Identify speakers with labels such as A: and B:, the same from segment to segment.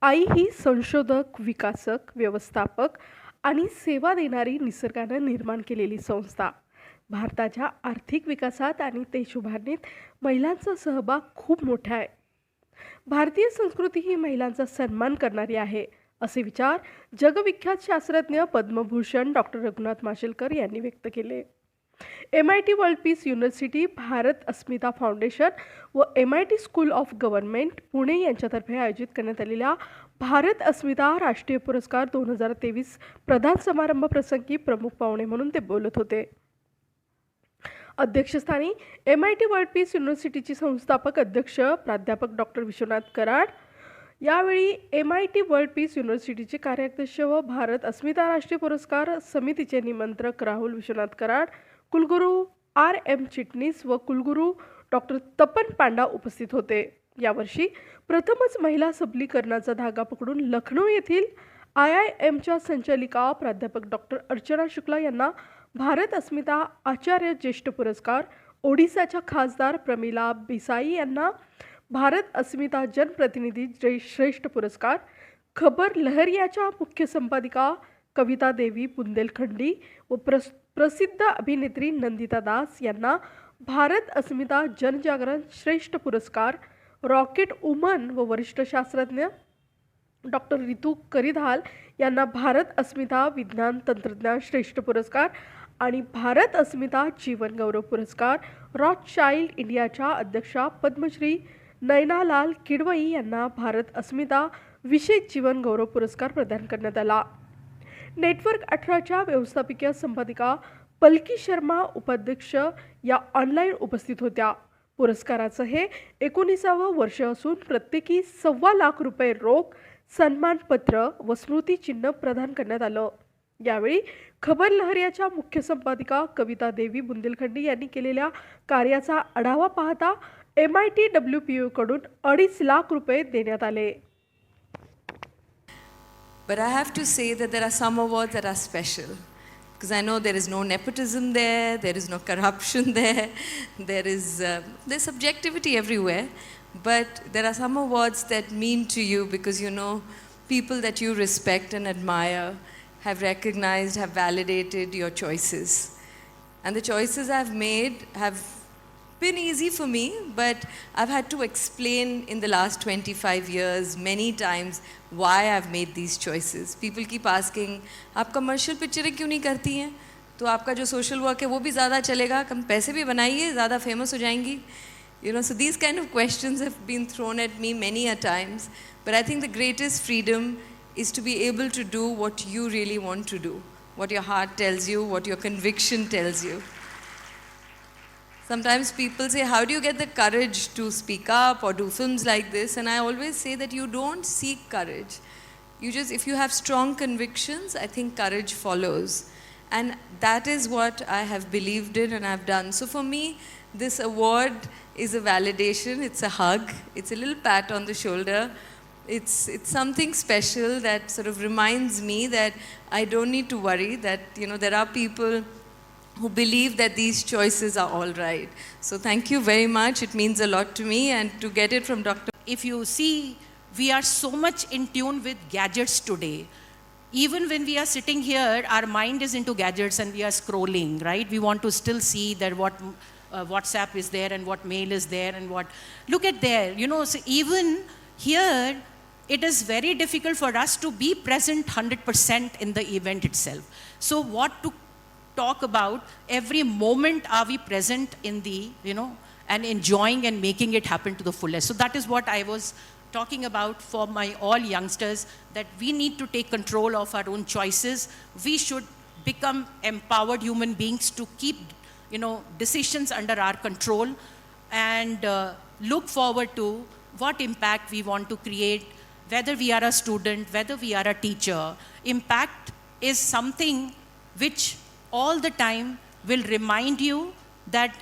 A: आई ही संशोधक, विकासक, व्यवस्थापक आणि सेवा देणारी निसर्गानं निर्माण केलेली संस्था. भारताच्या आर्थिक विकासात आणि देश उभारणीत महिलांचा सहभाग खूप मोठा आहे. भारतीय संस्कृती ही महिलांचा सन्मान करणारी आहे, असे विचार जगविख्यात शास्त्रज्ञ पद्मभूषण डॉक्टर रघुनाथ माशेलकर यांनी व्यक्त केले. एमआयट वर्ल्ड पीस युनिव्हर्सिटी, भारत अस्मिता फाउंडेशन व एमआयट स्कूल ऑफ गव्हर्नमेंट पुणे यांच्यातर्फे आयोजित करण्यात आलेल्या भारत अस्मिता राष्ट्रीय पुरस्कार 2023 प्रदान समारंभ प्रसंगी प्रमुख पाहुणे म्हणून ते बोलत होते. अध्यक्षस्थानी एमआयट वर्ल्ड पीस युनिव्हर्सिटीचे संस्थापक अध्यक्ष प्राध्यापक डॉक्टर विश्वनाथ कराड, यावेळी एमआयट वर्ल्ड पीस युनिव्हर्सिटीचे कार्याध्यक्ष व भारत अस्मिता राष्ट्रीय पुरस्कार समितीचे निमंत्रक राहुल विश्वनाथ कराड, कुलगुरू आर.एम. चिटणीस व कुलगुरू डॉक्टर तपन पांडा उपस्थित होते. यावर्षी प्रथमच महिला सबलीकरणाचा धागा पकडून लखनौ येथील आय.एम.च्या संचालिका प्राध्यापक डॉक्टर अर्चना शुक्ला यांना भारत अस्मिता आचार्य ज्येष्ठ पुरस्कार, ओडिसाच्या खासदार प्रमिला बिसाई यांना भारत अस्मिता जनप्रतिनिधी श्रेष्ठ पुरस्कार, खबर लहरियाच्या मुख्य संपादिका कविता देवी बुंदेलखंडी व प्रसिद्ध अभिनेत्री नंदिता दास यांना भारत अस्मिता जनजागरण श्रेष्ठ पुरस्कार, रॉकेट वुमन व वरिष्ठ शास्त्रज्ञ डॉक्टर रितू करिधाल यांना भारत अस्मिता विज्ञान तंत्रज्ञान श्रेष्ठ पुरस्कार आणि भारत अस्मिता जीवन गौरव पुरस्कार, रॉथशाइल्ड इंडियाच्या अध्यक्षा पद्मश्री नयनालाल किडवई यांना भारत अस्मिता विशेष जीवन गौरव पुरस्कार प्रदान करण्यात आला. नेटवर्क 18च्या व्यवस्थापकीय संपादिका पलकी शर्मा उपाध्यक्ष या ऑनलाईन उपस्थित होत्या. पुरस्काराचं हे 19वे वर्ष असून प्रत्येकी ₹1,25,000 रोख, सन्मानपत्र व स्मृतिचिन्ह प्रदान करण्यात आलं. यावेळी खबर लहरियाच्या मुख्य संपादिका कविता देवी बुंदेलखंडी यांनी केलेल्या कार्याचा आढावा पाहता एमआयटी WPU कडून ₹2.5 लाख देण्यात आले.
B: But I have to say that there are some awards that are special because I know there is no nepotism there is no corruption there's subjectivity everywhere, but there are some awards that mean to you because you know people that you respect and admire have recognized, have validated your choices, and the choices I've made have been easy for me, but I've had to explain in the last 25 years many times why I've made these choices. People keep asking, आप commercial पिक्चरें क्यों नहीं करती हैं, तो आपका जो social work है वो भी ज़्यादा चलेगा, कम पैसे भी बनाइए, ज़्यादा फेमस हो जाएंगी. You know, so these kind of questions have been thrown at me many a times, but I think the greatest freedom is to be able to do what you really want to do, what your heart tells you, what your conviction tells you. Sometimes people say, how do you get the courage to speak up or do films like this? And I always say that you don't seek courage. You just, if you have strong convictions, I think courage follows. And that is what I have believed in and I've done. So for me, this award is a validation, it's a hug, it's a little pat on the shoulder. It's something special that sort of reminds me that I don't need to worry, that you know there are people who believe that these choices are all right. So thank you very much. It means a lot to me, and to get it from Dr.
C: If you see, we are so much in tune with gadgets today. Even when we are sitting here, our mind is into gadgets and we are scrolling, right? We want to still see that what WhatsApp is there and what mail is there and what. Look at there, you know, so even here, it is very difficult for us to be present 100% in the event itself. So what to talk about, every moment are we present in the, you know, and enjoying and making it happen to the fullest. So that is what I was talking about for my all youngsters, that we need to take control of our own choices. We should become empowered human beings to keep, you know, decisions under our control and look forward to what impact we want to create, whether we are a student, whether we are a teacher. Impact is something which all the time will remind you that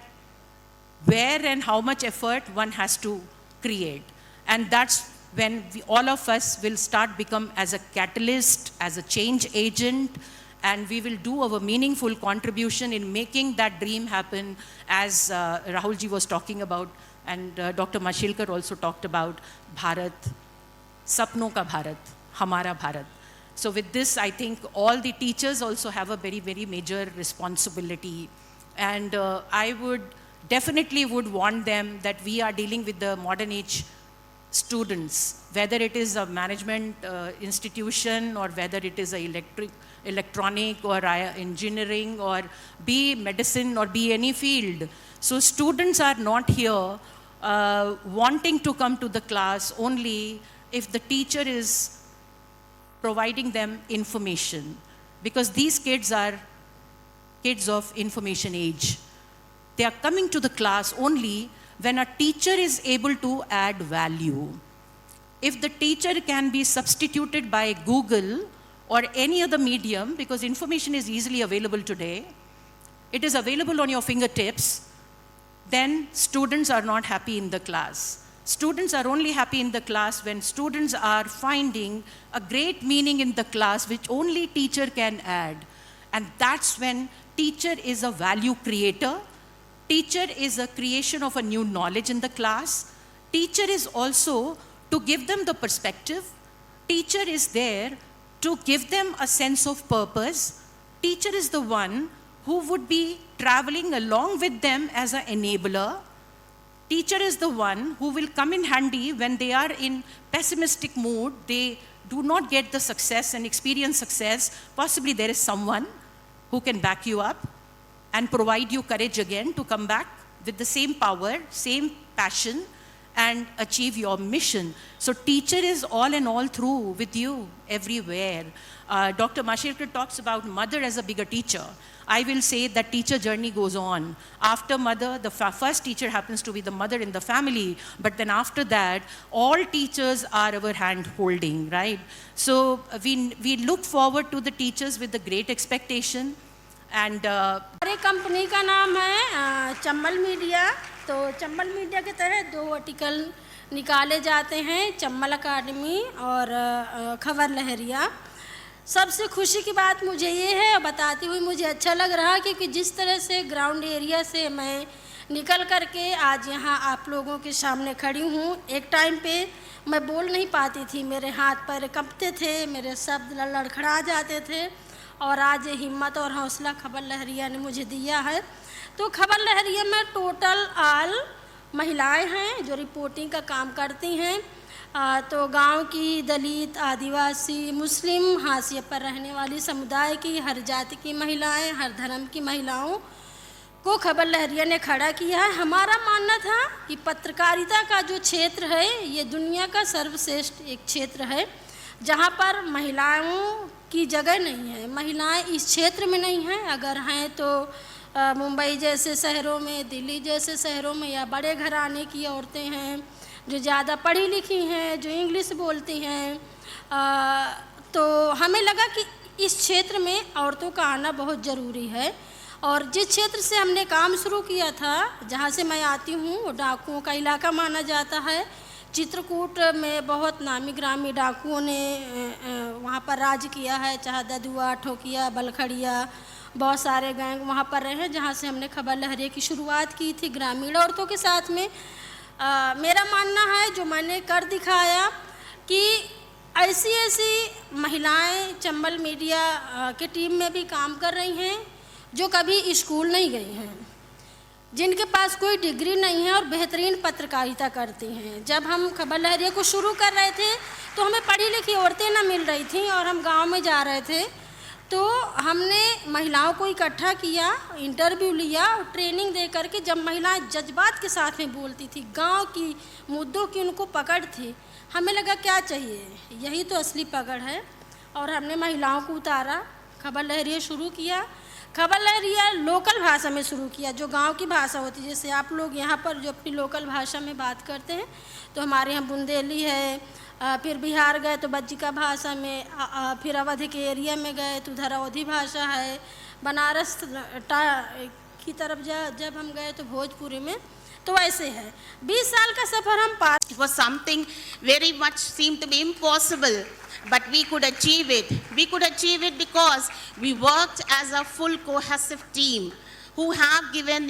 C: where and how much effort one has to create. And that's when all of us will start become as a catalyst, as a change agent, and we will do our meaningful contribution in making that dream happen, as Rahulji was talking about, and Dr. Mashilkar also talked about Bharat sapnon ka Bharat, hamara Bharat. So with this, I think all the teachers also have a very, very major responsibility. And I would definitely would want them that we are dealing with the modern age students, whether it is a management institution or whether it is a electronic or engineering or be medicine or be any field. So students are not here wanting to come to the class only if the teacher is providing them information, because these kids are kids of information age. They are coming to the class only when a teacher is able to add value. If the teacher can be substituted by Google or any other medium, because information is easily available today, it is available on your fingertips, then students are not happy in the class. Students are only happy in the class when students are finding a great meaning in the class which only teacher can add. And that's when teacher is a value creator. Teacher is a creation of a new knowledge in the class. Teacher is also to give them the perspective. Teacher is there to give them a sense of purpose. Teacher is the one who would be traveling along with them as an enabler. Teacher is the one who will come in handy when they are in pessimistic mood, they do not get the success and experience success. Possibly there is someone who can back you up and provide you courage again to come back with the same power, same passion, and achieve your mission. So teacher is all and all through with you everywhere. Dr. Mashirkar talks about mother as a bigger teacher. I will say that teacher journey goes on. After mother, the first teacher happens to be the mother in the family, but then after that, all teachers are our hand holding, right? So we look forward to the teachers with the great expectation. And
D: हमारे company का नाम है Chambal media. तो Chambal media के तहत 2 article निकाले जाते हैं, चंबल अकादमी और खबर लहरिया। सबसे खुशी की बात मुझे ये है, बताती हुई मुझे अच्छा लग रहा है क्योंकि जिस तरह से ग्राउंड एरिया से मैं निकल करके आज यहाँ आप लोगों के सामने खड़ी हूँ। एक टाइम पे मैं बोल नहीं पाती थी, मेरे हाथ पैर कंपते थे, मेरे शब्द लड़खड़ा जाते थे, और आज हिम्मत और हौसला खबर लहरिया ने मुझे दिया है। तो खबर लहरिया में टोटल ऑल महिलाएं हैं जो रिपोर्टिंग का काम करती हैं। तो गांव की, दलित, आदिवासी, मुस्लिम, हाशिए पर रहने वाली समुदाय की, हर जाति की महिलाएं, हर धर्म की महिलाओं को खबर लहरिया ने खड़ा किया है। हमारा मानना था कि पत्रकारिता का जो क्षेत्र है ये दुनिया का सर्वश्रेष्ठ एक क्षेत्र है जहां पर महिलाओं की जगह नहीं है। महिलाएं इस क्षेत्र में नहीं हैं, अगर हैं तो मुंबई जैसे शहरों में, दिल्ली जैसे शहरों में, या बड़े घराने की औरतें हैं जो ज़्यादा पढ़ी लिखी हैं, जो इंग्लिश बोलती हैं। तो हमें लगा कि इस क्षेत्र में औरतों का आना बहुत ज़रूरी है। और जिस क्षेत्र से हमने काम शुरू किया था, जहाँ से मैं आती हूँ, वो डाकुओं का इलाका माना जाता है। चित्रकूट में बहुत नामी ग्रामी डाकुओं ने वहाँ पर राज किया है, चाहे ददुआ, ठोकिया, बलखड़िया, बहुत सारे गैंग वहाँ पर रहे हैं, जहाँ से हमने खबर लहरिया की शुरुआत की थी ग्रामीण औरतों के साथ में। मेरा मानना है, जो मैंने कर दिखाया, कि ऐसी ऐसी महिलाएं चंबल मीडिया के टीम में भी काम कर रही हैं जो कभी स्कूल नहीं गई हैं, जिनके पास कोई डिग्री नहीं है और बेहतरीन पत्रकारिता करती हैं। जब हम खबर लहरिया को शुरू कर रहे थे तो हमें पढ़ी लिखी औरतें ना मिल रही थीं और हम गांव में जा रहे थे, तो हमने महिलाओं को इकट्ठा किया, इंटरव्यू लिया और ट्रेनिंग दे करके जब महिलाएं जज्बात के साथ में बोलती थी, गांव की मुद्दों की उनको पकड़ थी, हमें लगा क्या चाहिए, यही तो असली पकड़ है। और हमने महिलाओं को उतारा, खबर लहरिया शुरू किया। खबर लहरिया लोकल भाषा में शुरू किया, जो गांव की भाषा होती है। जैसे आप लोग यहाँ पर जो अपनी लोकल भाषा में बात करते हैं, तो हमारे यहाँ बुंदेली है, फिर बिहार गए तो बज्जिका भाषा में, फिर अवध के एरिया में गए तो उधर अवधी भाषा है, बनारस की तरफ जब हम गए तो भोजपुरी में, तो ऐसे है। 20 साल का सफ़र हम पार।
E: It was something very much seemed to be impossible, but we could achieve it. We could achieve it because we worked as a full cohesive team who have given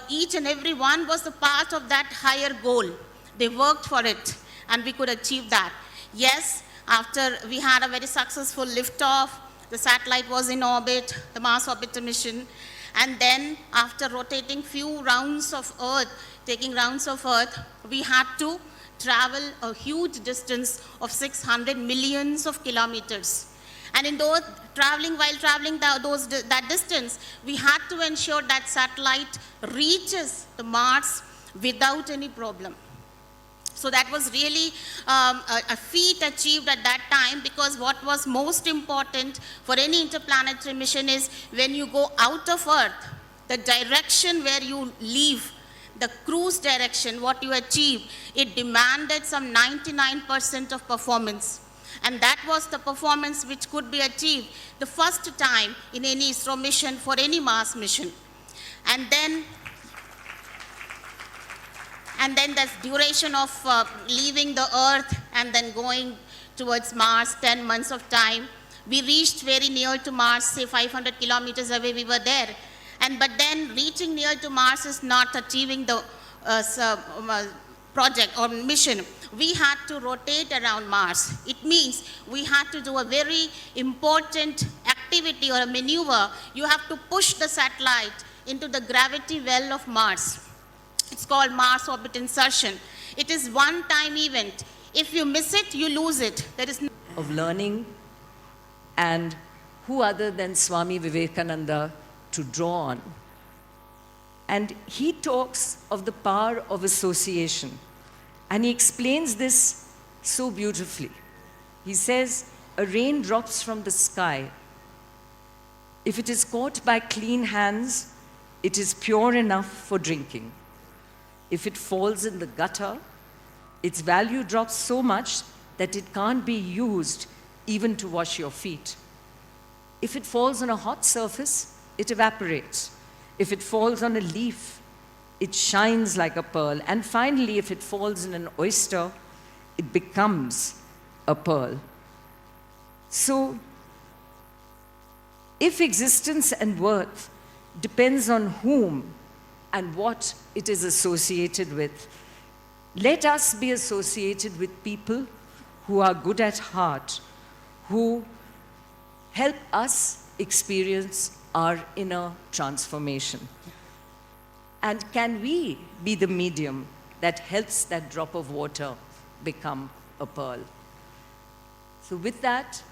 E: each and every one was a part of that higher goal. They worked for it and we could achieve that. Yes, after we had a very successful liftoff, the satellite was in orbit, the Mars Orbiter mission, and then after rotating few rounds of Earth, taking rounds of Earth, we had to travel a huge distance of 600 millions of kilometers. And in those while traveling that distance, we had to ensure that satellite reaches the Mars without any problem. So that was really a feat achieved at that time, because what was most important for any interplanetary mission is when you go out of Earth, the direction where you leave, the cruise direction, what you achieve, it demanded some 99% of performance. And that was the performance which could be achieved the first time in any ISRO mission for any Mars mission. And then the duration of leaving the Earth and then going towards Mars, 10 months of time. We reached very near to Mars, say 500 kilometers away we were there. But then reaching near to Mars is not achieving the project or mission. We had to rotate around Mars. It means we had to do a very important activity or a maneuver. You have to push the satellite into the gravity well of Mars. It's called Mars orbit insertion. It is one-time event. If you miss it, you lose it. There is no
F: of learning, and who other than Swami Vivekananda to draw on. And he talks of the power of association. And he explains this so beautifully. He says, a rain drops from the sky. If it is caught by clean hands, it is pure enough for drinking. If it falls in the gutter, its value drops so much that it can't be used even to wash your feet. If it falls on a hot surface, it evaporates. If it falls on a leaf, it shines like a pearl. And finally, if it falls in an oyster, it becomes a pearl. So, if existence and worth depends on whom and what it is associated with, let us be associated with people who are good at heart, who help us experience our inner transformation. And can we be the medium that helps that drop of water become a pearl? So with that,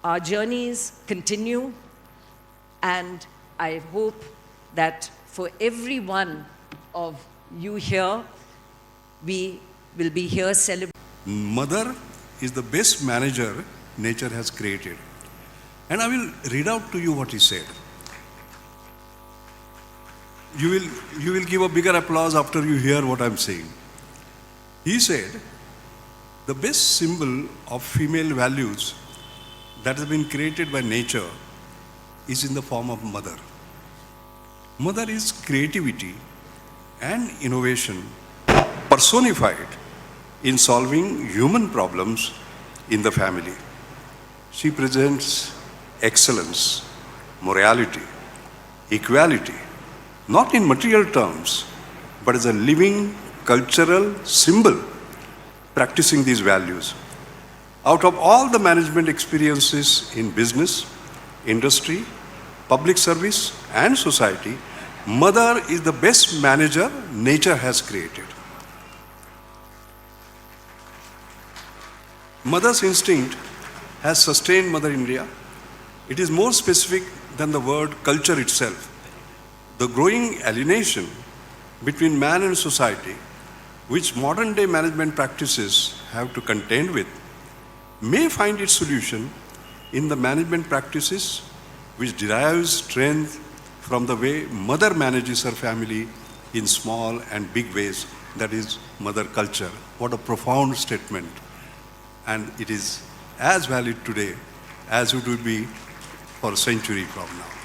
F: our journeys continue, and I hope that for every one of you here, we will be here celebrating.
G: Mother is the best manager nature has created. And I will read out to you what he said. You will give a bigger applause after you hear what I'm saying. He said, the best symbol of female values that has been created by nature is in the form of mother. Mother is creativity and innovation personified in solving human problems in the family. She presents excellence, morality, equality, not in material terms, but as a living cultural symbol practicing these values. Out of all the management experiences in business, industry, public service, and society, mother is the best manager nature has created. Mother's instinct has sustained Mother India. It is more specific than the word culture itself. The growing alienation between man and society, which modern day management practices have to contend with, may find its solution in the management practices which derives strength from the way mother manages her family in small and big ways, that is mother culture. What a profound statement. And it is as valid today as it would be for a century from now.